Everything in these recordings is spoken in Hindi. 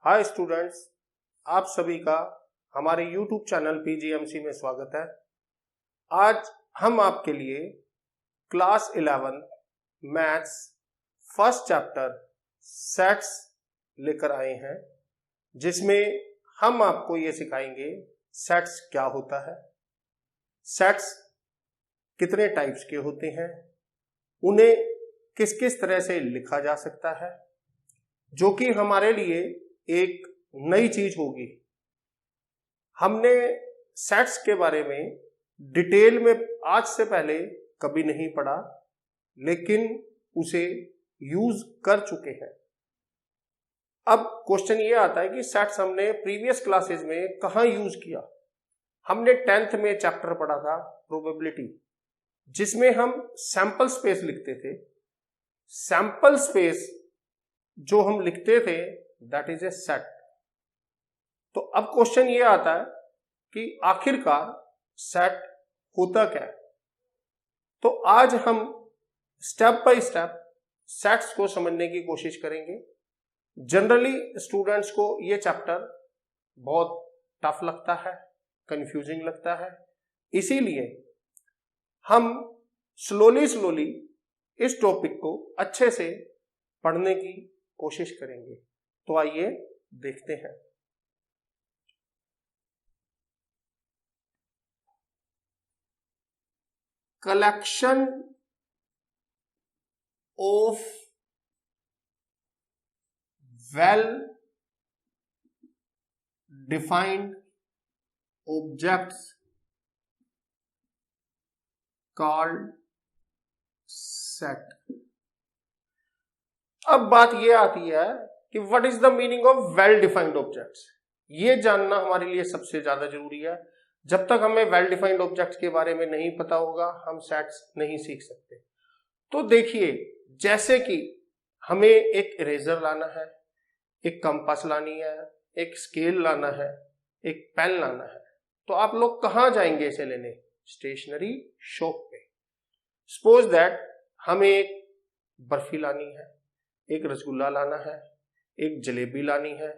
हाय स्टूडेंट्स, आप सभी का हमारे YouTube चैनल PGMC में स्वागत है। आज हम आपके लिए class 11 maths first chapter sets लेकर आए हैं, जिसमें हम आपको ये सिखाएंगे सेट्स क्या होता है, सेट्स कितने टाइप्स के होते हैं, उन्हें किस किस तरह से लिखा जा सकता है, जो कि हमारे लिए एक नई चीज होगी। हमने सेट्स के बारे में डिटेल में आज से पहले कभी नहीं पढ़ा, लेकिन उसे यूज कर चुके हैं। अब क्वेश्चन ये आता है कि सेट्स हमने प्रीवियस क्लासेस में कहां यूज किया। हमने 10th में चैप्टर पढ़ा था प्रोबेबिलिटी, जिसमें हम सैंपल स्पेस लिखते थे। सैंपल स्पेस जो हम लिखते थे दैट इज ए सेट। तो अब क्वेश्चन ये आता है कि आखिरकार सेट होता क्या है। तो आज हम स्टेप बाय स्टेप सेट्स को समझने की कोशिश करेंगे। जनरली स्टूडेंट्स को ये चैप्टर बहुत टफ लगता है, कंफ्यूजिंग लगता है, इसीलिए हम स्लोली इस टॉपिक को अच्छे से पढ़ने की कोशिश करेंगे। तो आइए देखते हैं। Collection of well defined objects called set. अब बात यह आती है कि what is the meaning of well defined objects. ये जानना हमारे लिए सबसे ज्यादा जरूरी है। जब तक हमें वेल डिफाइंड ऑब्जेक्ट्स के बारे में नहीं पता होगा, हम सेट्स नहीं सीख सकते। तो देखिए, जैसे कि हमें एक इरेजर लाना है, एक कंपास लानी है, एक स्केल लाना है, एक पेन लाना है, तो आप लोग कहां जाएंगे इसे लेने? स्टेशनरी शॉप पे। सपोज दैट हमें एक बर्फी लानी है, एक रसगुल्ला लाना है, एक जलेबी लानी है,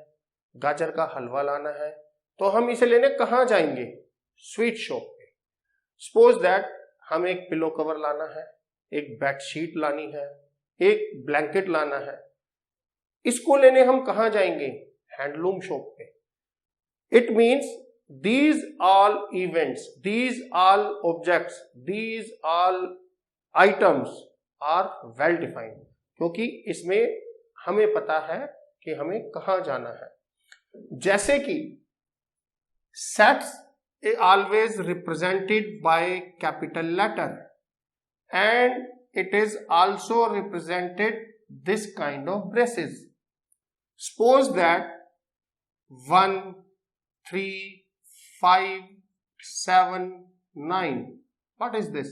गाजर का हलवा लाना है, तो हम इसे लेने कहां जाएंगे? स्वीट शॉप पे। सपोज दैट हमें एक पिलो कवर लाना है, एक बेडशीट लानी है, एक ब्लैंकेट लाना है, इसको लेने हम कहां जाएंगे? हैंडलूम शॉप पे। It means these all events, these all objects, these all items are well defined, क्योंकि इसमें हमें पता है कि हमें कहां जाना है। जैसे कि sets are always represented by capital letter and it is also represented this kind of braces. Suppose that 1 3 5 7 9, what is this?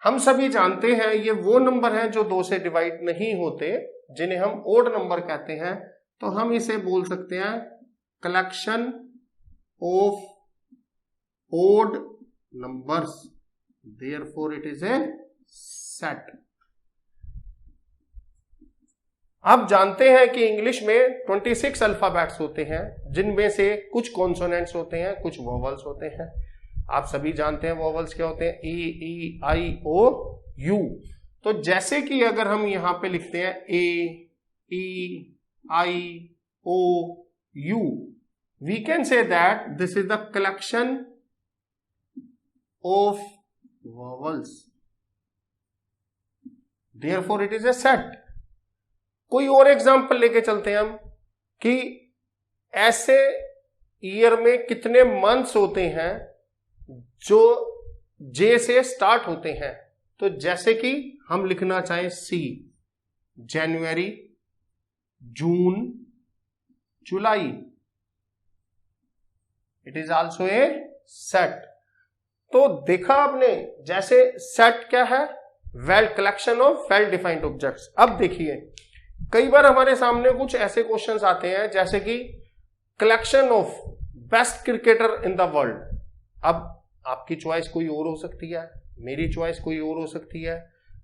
हम सभी जानते हैं ये वो नंबर हैं जो 2 से डिवाइड नहीं होते, जिन्हें हम ओड नंबर कहते हैं। तो हम इसे बोल सकते हैं collection of odd numbers, therefore it is a set. आप जानते हैं कि इंग्लिश में 26 अल्फाबेट्स होते हैं, जिनमें से कुछ कॉन्सोनेंट्स होते हैं, कुछ वोवल्स होते हैं। आप सभी जानते हैं वोवल्स क्या होते हैं? E, E, I, O, U. तो जैसे कि अगर हम यहां पे लिखते हैं A, E, I, O, U, we can say that this is the collection of vowels, therefore it is a set. कोई और एग्जांपल लेके चलते हैं हम कि ऐसे ईयर में कितने मंथ्स होते हैं जो जे से स्टार्ट होते हैं। तो जैसे कि हम लिखना चाहें C, January, June, July, it is also a set. तो देखा आपने, जैसे सेट क्या है? Well collection of well defined objects. अब देखिए, कई बार हमारे सामने कुछ ऐसे क्वेश्चंस आते हैं जैसे कि collection of best cricketer in the world. अब आपकी चॉइस कोई और हो सकती है, मेरी चॉइस कोई और हो सकती है।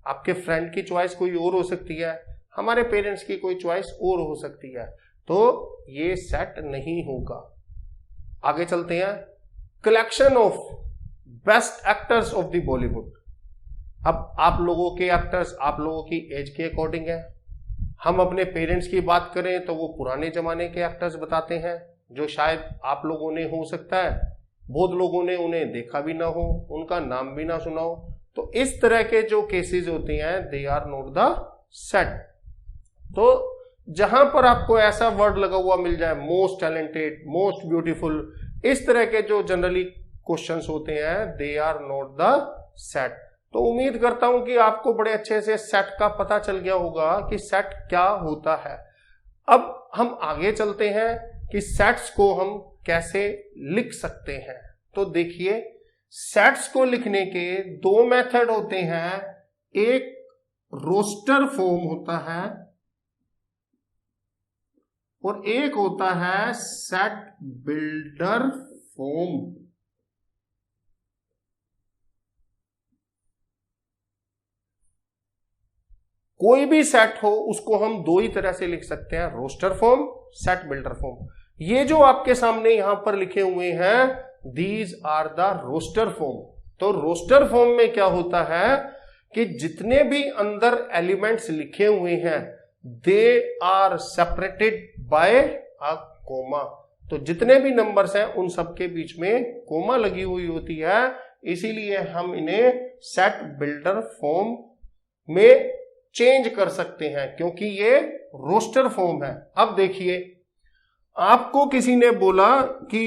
आपके फ्रेंड की चॉइस कोई और हो सकती है, हमारे पेरेंट्स की कोई चॉइस और हो सकती है, तो ये सेट नहीं होगा। आगे चलते हैं। Collection of best actors of the Bollywood. अब आप लोगों के एक्टर्स आप लोगों की एज के अकॉर्डिंग है। हम अपने पेरेंट्स की बात करें तो वो पुराने जमाने के एक्टर्स बताते हैं, जो शायद आप लोगों ने हो सकता है बहुत लोगों ने उन्हें देखा भी ना हो, उनका नाम भी ना सुना हो। तो इस तरह के जो केसेस होते हैं they are not the set. तो जहां पर आपको ऐसा वर्ड लगा हुआ मिल जाए, मोस्ट टैलेंटेड, मोस्ट ब्यूटीफुल, इस तरह के जो जनरली क्वेश्चंस होते हैं they are not the set. तो उम्मीद करता हूं कि आपको बड़े अच्छे से सेट का पता चल गया होगा कि सेट क्या होता है। अब हम आगे चलते हैं कि सेट्स को हम कैसे लिख सकते हैं। तो देखिए, सेट्स को लिखने के दो मेथड होते हैं। एक रोस्टर फॉर्म होता है और एक होता है सेट बिल्डर फॉर्म। कोई भी सेट हो उसको हम दो ही तरह से लिख सकते हैं, roster form, set builder form. ये जो आपके सामने यहां पर लिखे हुए हैं these are the roster form. तो रोस्टर फॉर्म में क्या होता है कि जितने भी अंदर एलिमेंट्स लिखे हुए हैं they are separated by a comma. तो जितने भी नंबर्स हैं उन सबके बीच में कोमा लगी हुई होती है, इसीलिए हम इन्हें सेट बिल्डर फॉर्म में चेंज कर सकते हैं क्योंकि ये रोस्टर फॉर्म है। अब देखिए, आपको किसी ने बोला कि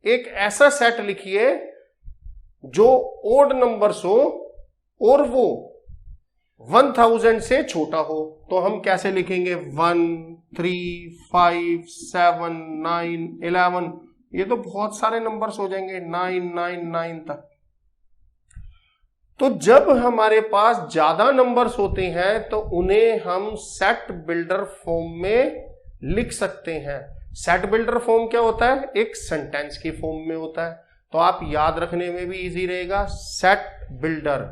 एक ऐसा सेट लिखिए जो ओड नंबर्स हो और वो 1000 से छोटा हो, तो हम कैसे लिखेंगे 1, 3, 5, 7, 9, 11, ये तो बहुत सारे नंबर्स हो जाएंगे 999 तक। तो जब हमारे पास ज्यादा नंबर्स होते हैं तो उन्हें हम सेट बिल्डर फॉर्म में लिख सकते हैं। सेट बिल्डर फॉर्म क्या होता है? एक सेंटेंस की फॉर्म में होता है, तो आप याद रखने में भी इजी रहेगा। Set builder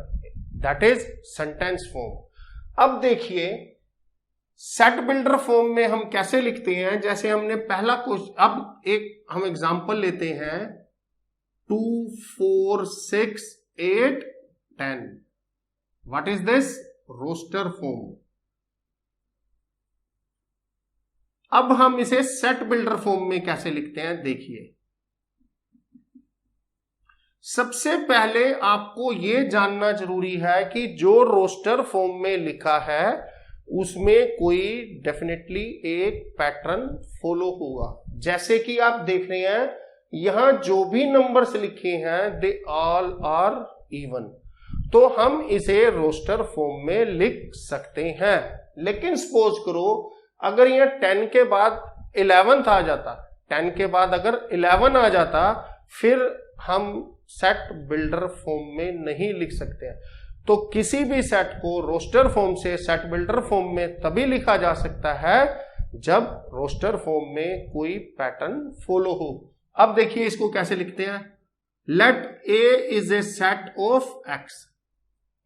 that is sentence form. अब देखिए, सेट बिल्डर फॉर्म में हम कैसे लिखते हैं, जैसे हमने पहला क्वेश्चन, अब एक हम एग्जांपल लेते हैं 2, 4, 6, 8, 10। What is this? Roster form. अब हम इसे सेट बिल्डर फॉर्म में कैसे लिखते हैं, देखिए। सबसे पहले आपको यह जानना जरूरी है कि जो रोस्टर फॉर्म में लिखा है उसमें कोई डेफिनेटली एक पैटर्न फॉलो होगा। जैसे कि आप देख रहे हैं यहां जो भी नंबर्स लिखे हैं दे ऑल आर इवन, तो हम इसे रोस्टर फॉर्म में लिख सकते हैं। लेकिन सपोज करो अगर यह 10 के बाद 11th आ जाता, 10 के बाद अगर 11 आ जाता, फिर हम सेट बिल्डर फॉर्म में नहीं लिख सकते हैं। तो किसी भी सेट को रोस्टर फॉर्म से सेट बिल्डर फॉर्म में तभी लिखा जा सकता है जब रोस्टर फॉर्म में कोई पैटर्न फॉलो हो। अब देखिए इसको कैसे लिखते हैं। Let A is a set of x.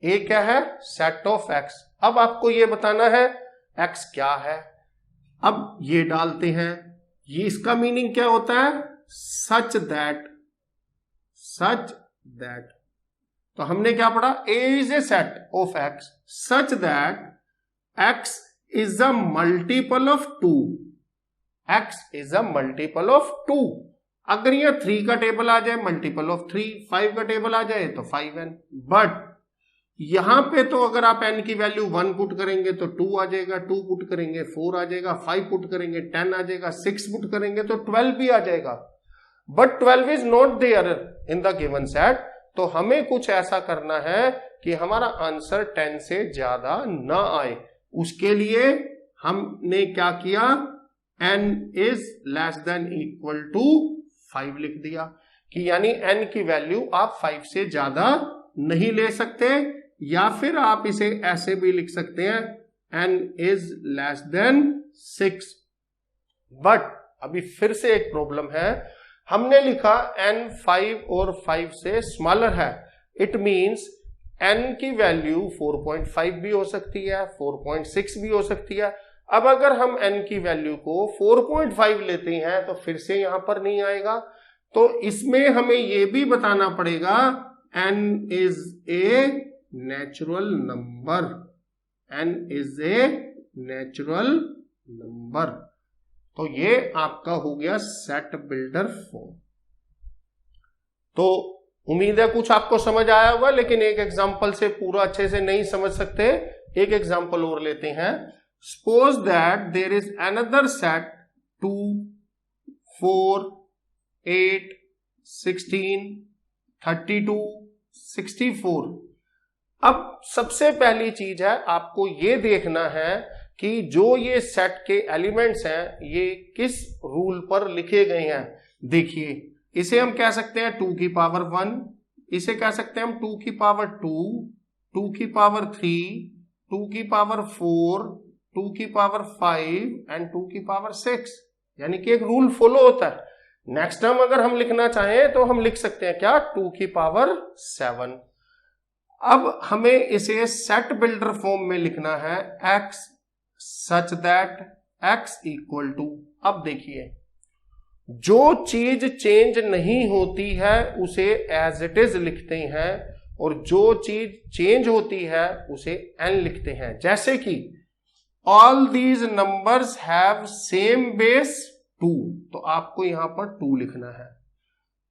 A क्या है? Set of x. अब आपको यह बताना है एक्स क्या है। अब ये डालते हैं, ये इसका मीनिंग क्या होता है? सच दैट तो हमने क्या पढ़ा? A is a set of x such that x is a multiple of 2। X is a multiple of 2। अगर यह 3 का टेबल आ जाए मल्टीपल ऑफ 3, 5 का टेबल आ जाए तो 5n। बट यहां पे तो अगर आप n की वैल्यू 1 पुट करेंगे तो 2 आ जाएगा, 2 पुट करेंगे 4 आ जाएगा, 5 पुट करेंगे 10 आ जाएगा, 6 पुट करेंगे तो 12 भी आ जाएगा। But 12 is not there in the given set. तो हमें कुछ ऐसा करना है कि हमारा आंसर 10 से ज्यादा ना आए। उसके लिए हमने क्या किया? n is less than equal to 5 लिख दिया कि यानी n की वैल्यू आप 5 से ज्यादा नहीं ले सकते, या फिर आप इसे ऐसे भी लिख सकते हैं n is less then 6। But अभी फिर से एक प्रॉब्लम है, हमने लिखा n 5 और 5 से स्मॉलर है। इट मींस n की वैल्यू 4.5 भी हो सकती है, 4.6 भी हो सकती है। अब अगर हम n की वैल्यू को 4.5 लेते हैं तो फिर से यहां पर नहीं आएगा, तो इसमें हमें यह भी बताना पड़ेगा n is a natural number, n is a natural number. तो ये आपका हो गया सेट बिल्डर फॉर्म। तो उम्मीद है कुछ आपको समझ आया होगा, लेकिन एक एग्जांपल से पूरा अच्छे से नहीं समझ सकते। एक एग्जांपल और लेते हैं। Suppose that there is another set 2, 4, 8, 16, 32, 64। अब सबसे पहली चीज है आपको ये देखना है कि जो ये सेट के एलिमेंट्स हैं ये किस रूल पर लिखे गए हैं। देखिए, इसे हम कह सकते हैं 2 की पावर 1, इसे कह सकते हैं हम 2 की पावर 2, 2 की पावर 3, 2 की पावर 4, 2 की पावर 5 एंड 2 की पावर 6, यानी कि एक रूल फॉलो होता है। नेक्स्ट टर्म अगर हम लिखना चाहें तो हम लिख सकते हैं क्या, 2 की पावर 7। अब हमें इसे सेट बिल्डर फॉर्म में लिखना है, x such that x equal to. अब देखिए, जो चीज चेंज नहीं होती है उसे एज इट इज लिखते हैं, और जो चीज चेंज होती है उसे n लिखते हैं। जैसे कि all these numbers have same base 2, तो आपको यहां पर 2 लिखना है।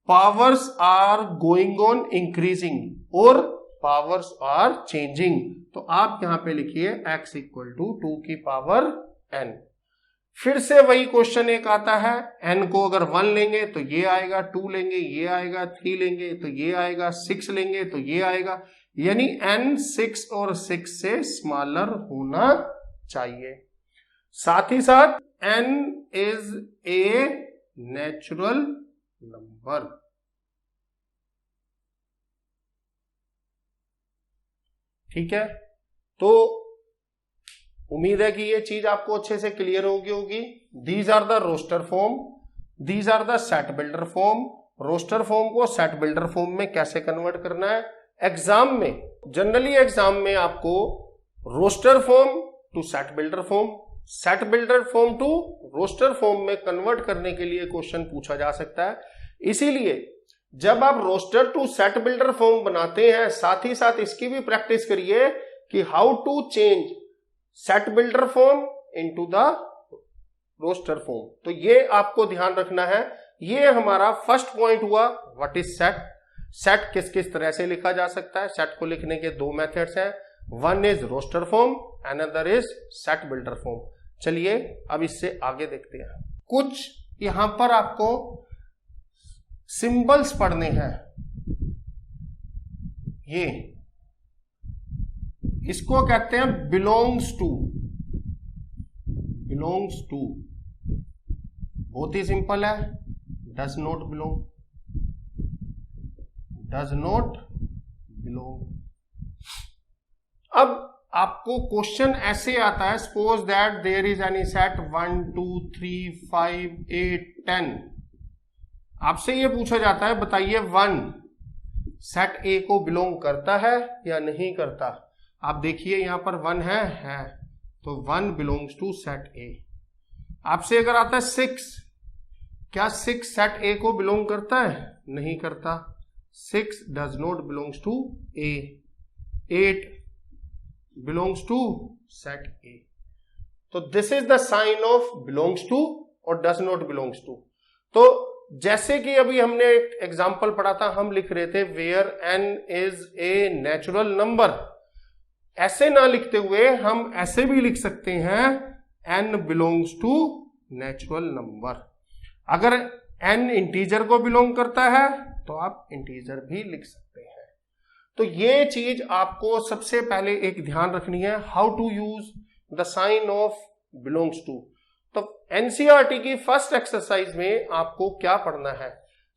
Powers are going on increasing और पावर्स आर चेंजिंग, तो आप यहां पे लिखिए x इक्वल टू 2 की पावर n। फिर से वही क्वेश्चन एक आता है, n को अगर 1 लेंगे तो ये आएगा, 2 लेंगे ये आएगा, 3 लेंगे तो ये आएगा, 6 लेंगे तो ये आएगा, यानी n 6 और 6 से स्मॉलर होना चाहिए। साथ ही साथ n is a natural number. ठीक है, तो उम्मीद है कि ये चीज आपको अच्छे से क्लियर होगी। These are the roster form, these are the set builder form. Roster form को सेट बिल्डर फॉर्म में कैसे कन्वर्ट करना है। एग्जाम में, जनरली एग्जाम में आपको roster form to set builder form, set builder form to roster form में कन्वर्ट करने के लिए क्वेश्चन पूछा जा सकता है। इसीलिए जब आप roster to set builder form बनाते हैं, साथ ही साथ इसकी भी प्रैक्टिस करिए कि how to change set builder form into the roster form. तो ये आपको ध्यान रखना है। ये हमारा फर्स्ट पॉइंट हुआ, व्हाट इज सेट। सेट किस किस तरह से लिखा जा सकता है। सेट को लिखने के 2 मेथड्स हैं, one is roster form, another is set builder form. चलिए अब इससे आगे देखते हैं। कुछ यहां पर आपको सिंबल्स पढ़ने हैं। ये इसको कहते हैं बिलोंग्स टू। बिलोंग्स टू बहुत ही सिंपल है, does not belong, does not belong. अब आपको क्वेश्चन ऐसे आता है, suppose that there is any set 1 2 3 5 8 10। आपसे ये पूछा जाता है, बताइए 1 सेट ए को बिलोंग करता है या नहीं करता। आप देखिए यहां पर 1 है, तो 1 बिलोंग्स टू सेट ए। आपसे अगर आता है 6, क्या 6 सेट ए को बिलोंग करता है, नहीं करता। 6 does not belongs to A. 8 belongs to set A. तो this is the sign of belongs to और डज नॉट बिलोंग्स टू। तो जैसे कि अभी हमने एक एग्जाम्पल पढ़ा था, हम लिख रहे थे where n is a natural number. ऐसे ना लिखते हुए हम ऐसे भी लिख सकते हैं n belongs to natural number. अगर n इंटीजर को बिलोंग करता है तो आप इंटीजर भी लिख सकते हैं। तो ये चीज आपको सबसे पहले एक ध्यान रखनी है, how to use the sign of belongs to. तो एनसीईआरटी की फर्स्ट एक्सरसाइज में आपको क्या पढ़ना है,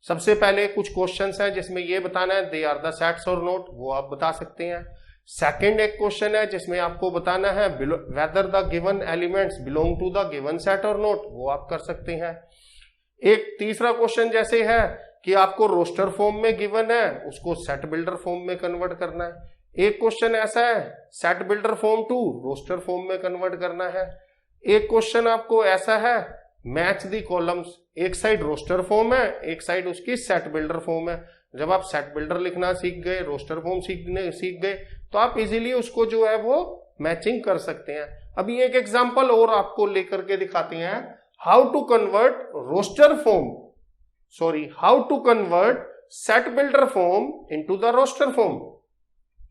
सबसे पहले कुछ क्वेश्चंस हैं जिसमें ये बताना है दे आर द सेट्स और नॉट, वो आप बता सकते हैं। सेकंड एक क्वेश्चन है जिसमें आपको बताना है whether the given elements belong to the given set और नॉट, वो आप कर सकते हैं। एक तीसरा क्वेश्चन जैसे है कि आपको रोस्टर फॉर्म में गिवन है, उसको सेट बिल्डर फॉर्म में कन्वर्ट करना है। एक क्वेश्चन ऐसा है set builder form to roster form में कन्वर्ट करना है। एक क्वेश्चन आपको ऐसा है मैच दी कॉलम्स, एक साइड रोस्टर फॉर्म है, एक साइड उसकी सेट बिल्डर फॉर्म है। जब आप सेट बिल्डर लिखना सीख गए, रोस्टर फॉर्म सीख गए, तो आप इजीली उसको जो है वो मैचिंग कर सकते हैं। अभी एक एग्जांपल और आपको लेकर के दिखाते हैं, how to convert roster form, how to convert set builder form into the roster form.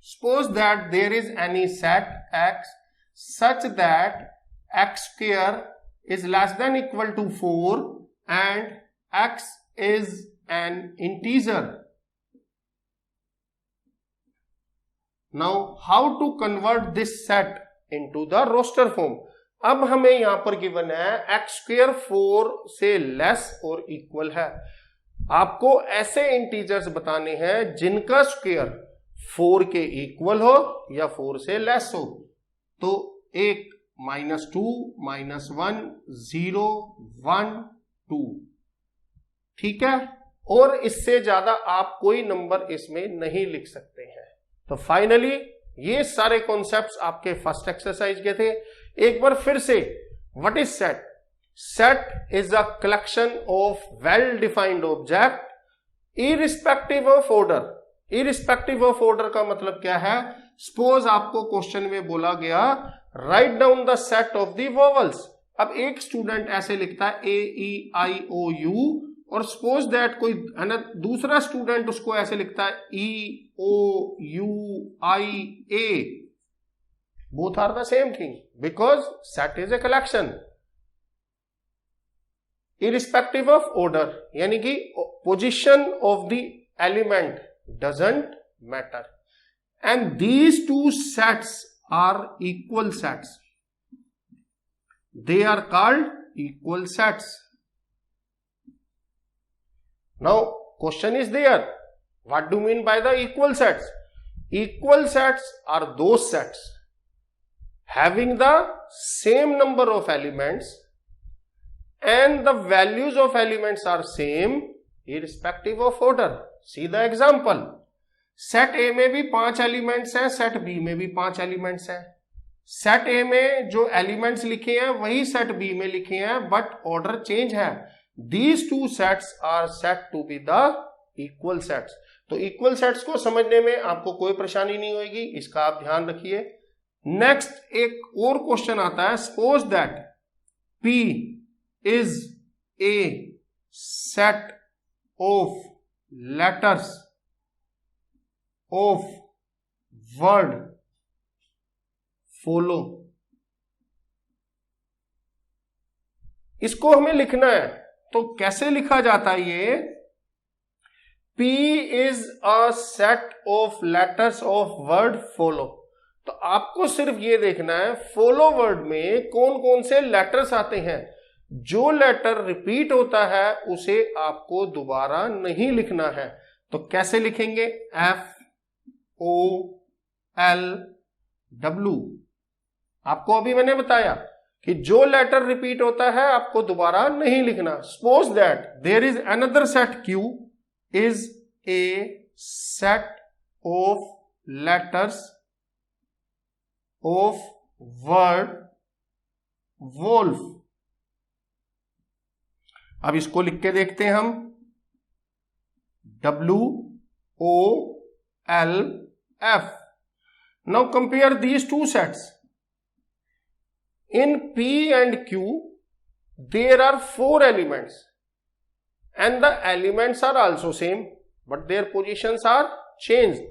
Suppose that there is any set x such that x square is less than equal to 4 and x is an integer. Now how to convert this set into the roster form? अब हमें यहां पर गिवन है x square 4 से लेस और इक्वल है। आपको ऐसे इंटीजर्स बताने हैं जिनका स्क्वायर 4 के इक्वल हो या 4 से लेस हो। तो एक -2, -1, 0, 1, 2, ठीक है, और इससे ज्यादा आप कोई नंबर इसमें नहीं लिख सकते हैं। तो फाइनली ये सारे कॉन्सेप्ट्स आपके फर्स्ट एक्सरसाइज के थे। एक बार फिर से, what is set? Set is a collection of well-defined object irrespective of order. Irrespective of order का मतलब क्या है? Suppose आपको क्वेश्चन में बोला गया write down the set of the vowels. अब एक स्टूडेंट ऐसे लिखता है A, E, I, O, U, और suppose that कोई दूसरा स्टूडेंट उसको ऐसे लिखता है E, O, U, I, A. Both are the same thing because set is a collection. Irrespective of order, यानी कि position of the element doesn't matter, and these two sets are equal sets. They are called equal sets. Now question is there, what do you mean by the equal sets? Equal sets are those sets having the same number of elements and the values of elements are same irrespective of order. See the example. Set ए में भी 5 एलिमेंट्स हैं, सेट बी में भी 5 एलिमेंट्स हैं। सेट ए में जो एलिमेंट्स लिखे हैं वही सेट बी में लिखे हैं, बट ऑर्डर चेंज है। These two sets are set to be the equal sets. तो इक्वल सेट्स को समझने में आपको कोई परेशानी नहीं होगी, इसका आप ध्यान रखिए। नेक्स्ट एक और क्वेश्चन आता है, suppose that P is a set of letters of word follow. इसको हमें लिखना है, तो कैसे लिखा जाता है ये? P is a set of letters of word follow. तो आपको सिर्फ ये देखना है फॉलो वर्ड में कौन कौन से लेटर्स आते हैं। जो लेटर रिपीट होता है उसे आपको दोबारा नहीं लिखना है। तो कैसे लिखेंगे? FOLW। आपको अभी मैंने बताया कि जो लेटर रिपीट होता है आपको दोबारा नहीं लिखना। Suppose that there is another set Q is a set of letters of word wolf. अब इसको लिख के देखते हैं हम, WOLF। Now compare these two sets. In P and Q there are 4 elements and the elements are also same but their positions are changed.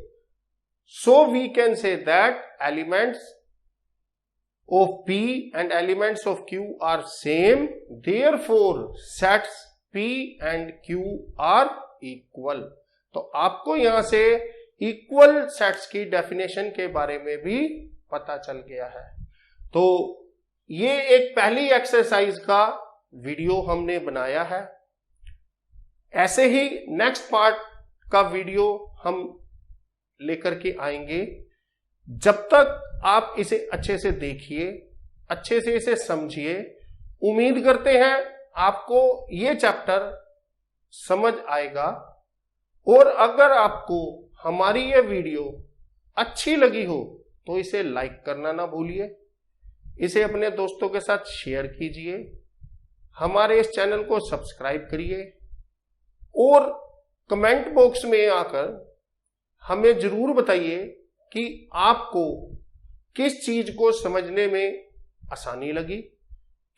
So we can say that elements of P and elements of Q are same, therefore sets P and Q are equal. तो आपको यहां से इक्वल सेट्स की डेफिनेशन के बारे में भी पता चल गया है। तो ये एक पहली एक्सरसाइज का वीडियो हमने बनाया है। ऐसे ही नेक्स्ट पार्ट का वीडियो हम लेकर के आएंगे। जब तक आप इसे अच्छे से देखिए, अच्छे से इसे समझिए। उम्मीद करते हैं आपको ये चैप्टर समझ आएगा, और अगर आपको हमारी ये वीडियो अच्छी लगी हो तो इसे लाइक करना ना भूलिए, इसे अपने दोस्तों के साथ शेयर कीजिए, हमारे इस चैनल को सब्सक्राइब करिए और कमेंट बॉक्स में आकर हमें जरूर बताइए कि आपको किस चीज को समझने में आसानी लगी,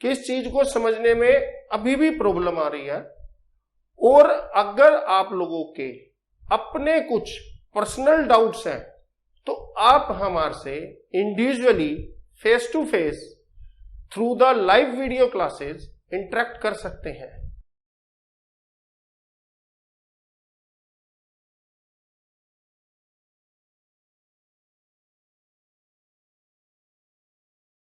किस चीज को समझने में अभी भी प्रॉब्लम आ रही है। और अगर आप लोगों के अपने कुछ पर्सनल डाउट्स हैं तो आप हमारे से individually face to face through the live video classes interact कर सकते हैं।